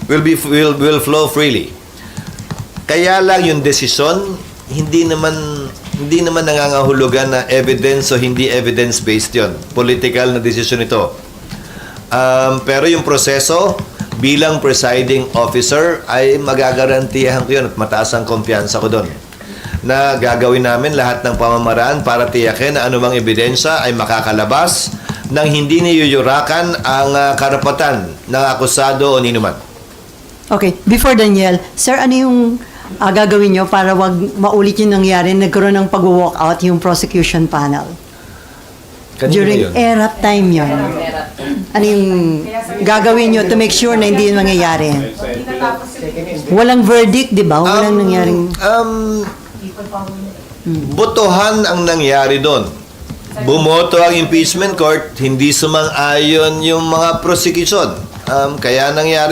will flow freely. Kaya lang yung desisyon hindi naman nangangahulugan na evidence o hindi evidence-based yon. Political na desisyon ito. Pero yung proseso bilang presiding officer ay magagarantiyahan ko yun at mataas ang kumpiyansa ko doon na gagawin namin lahat ng pamamaraan para tiyakin na anumang ebidensya ay makakalabas nang hindi niyuyurakan ang karapatan ng akusado o ninuman. Okay, before Daniel, sir, ano yung gagawin nyo para wag maulit yung nangyari, nagkaroon ng pag-walk out yung prosecution panel? Kanina During yun? ERAP time yun. Ano yung gagawin nyo to make sure na hindi yun mangyayari? Walang verdict, di ba? Walang nangyaring... Botohan ang nangyari doon. Bumoto ang impeachment court, hindi sumang-ayon yung mga prosecution. Kaya nangyari